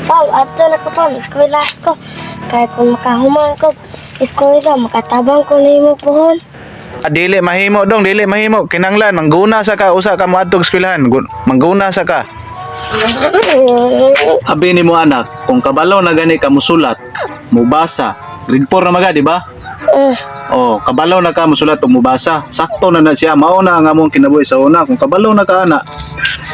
Pam, ato na ko pam, eskwela ko. Kaya kung makahuman ko, eskwela, makatabang ko na yung pohon. Dili mahimo dong, dili mahimo. Kinanglan, mangguna sa ka, usa ka mo atong eskwelahan. Mangguna sa ka. Abi ni mo anak, kung kabalo na gani ka musulat, mubasa. Grade 4 na maga, di ba? Oh, kabalo na ka musulat o mubasa. Sakto na siya, mao na ang among kinabuhi sa una. Kung kabalo na ka ana,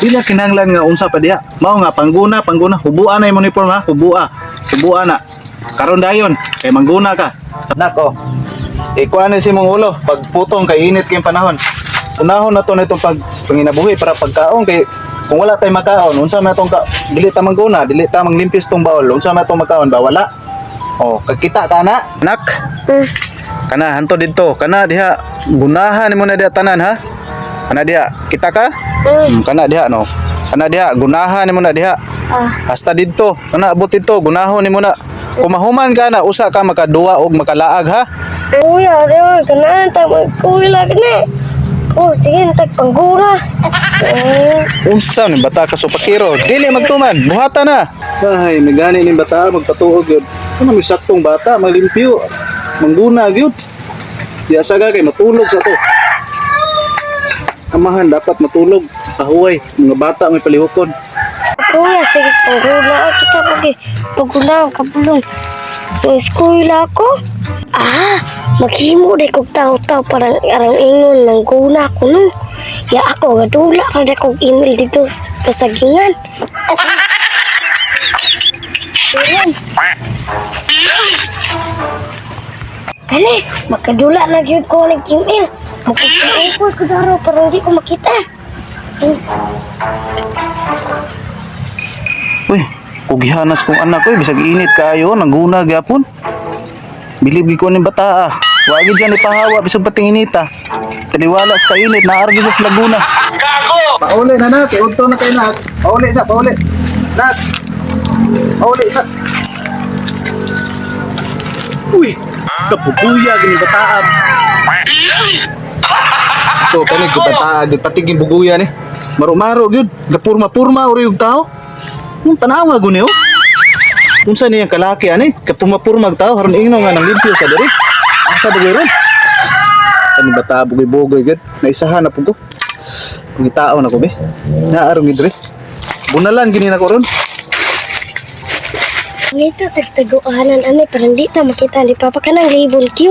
dili kinahanglan nga unsa pa diha. Mao nga pangguna, hubuan na imong uniform ha, hubua na. Karon dayon, kay mangguna ka. Anak oh. Ikuha na si mong ulo, pagputong kay init kayong panahon. Unahon na to na itong panginabuhi para pagkaon kay kung wala tayong makaon, unsa man itong dili ta mangguna, dili ta manglimpyos tong baul, unsa man itong makaon ba wala. Oh, kagkita ka na, anak. Kana hanto dito, kana diha gunahan nimo na diha tanan ha. Kana diha, kita ka? Kana diha no. Kana diha gunahan nimo na diha. Hasta dito, kana abot dito, gunahon nimo na. Kumahuman ka na usa ka makaduwa og makalaag ha. Kuya, diyan, kanaan, tama, kuya, gani. Oh, sige, tagpanggura. Unsa ni bata ka supakiro? Dili magtuman, buhata na. Ay, may gani ni bata magpatuog gyud. Ano may saktong bata maglimpyo. Mangguna gyud. Diya saga kay matulog sa to. Amahan dapat matulog. Pahuway, mga bata may palihokon. Kuya, sige, panggura. Kita pag-una, kapulong. Sa eskwela ko. Maghimo day kog tao-tao parang arang ingon ng guna ko no. Ya ako gadula ka na kog email dito sa sagingan. Kani, makadula na gyud ko ng email. Makikita ko daro pero hindi ko makita. Uy, kugihanas kong anak ko, bisag init kayo, nangguna gyapon. Bilib ko ni bata ah. Wagi dyan ipahawa, bisag pating inita. Taliwala sa kainit, naargi sa Laguna. Pauli na nak, iunto na kayo nak. Pauli sa, pauli. Nak. Pauli sa. Uy, kapuguya, gini bataan. Ito, kani bataan, patigin buguya ni. Maro-maro, yun. Gapurma-purma, uri yung tao. Yung tanawa, guni oh. Unsa niya kalaki ani kapumapurmag tao haron ingno nga nang limpyo sa diri asa diri ron ani bata bugoy-bugoy gid naisahan na pud ko pagitao na ko be naarong gid diri bunalan gini na ko ron Nito tagtaguanan ani parang di ta makita ni papa kanang label kyo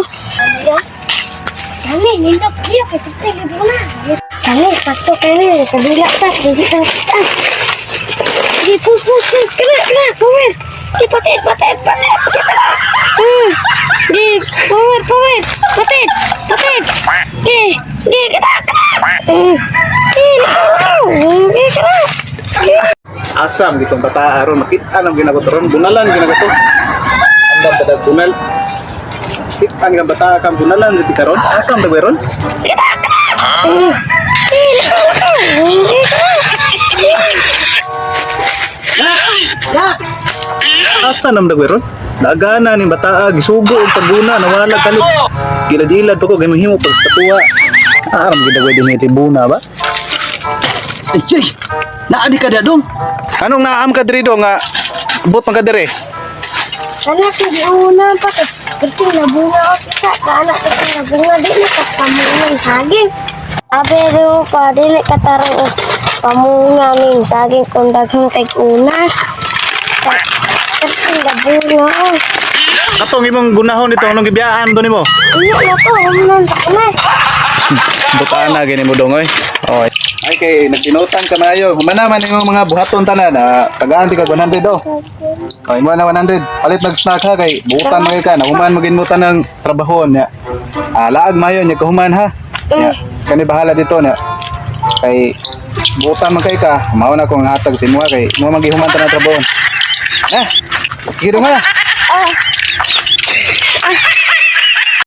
Kani nito kyo kay libon na kani sakto kani kadula ta hindi ta kita di pus kena power di patit di power patit di kena asam gitong bata aron makita nang ginagot ron bunalan ginagot andam pada bunal kita nga bata kam bunalan diti karon asam dagway ron asa nam dagway ron nagana ni bata gisugo og paguna nawala kalit gilad-ilad pa ko gahimo pag statua aram gidagway dinhi tribuna ba ay naadi ka dadong anong naam ka diri do nga bot man ka diri Kana ko di una pa kasi nabunga ako kita kana kasi nabunga di na kapamungan saging abero pa di na katarong pamunga min saging kung daghang kay unas kasi nabunga atong imong gunahon dito anong gibiyaan do nimo iyo na to umunan sa kanay butana gini mo dongoy oy ay kay nagtinutan ka maayo humanaman imong mga buhaton tanan tagaan ti ka 100 do oy mo na 100 palit nag snack ha kay buutan mo ka na human maginmutan ng trabahon nya laag mayo nya kahuman ha nya kani bahala dito nya kay buutan man kay ka mao na kong hatag sa imo kay mo magihuman ta ng trabahon giro nga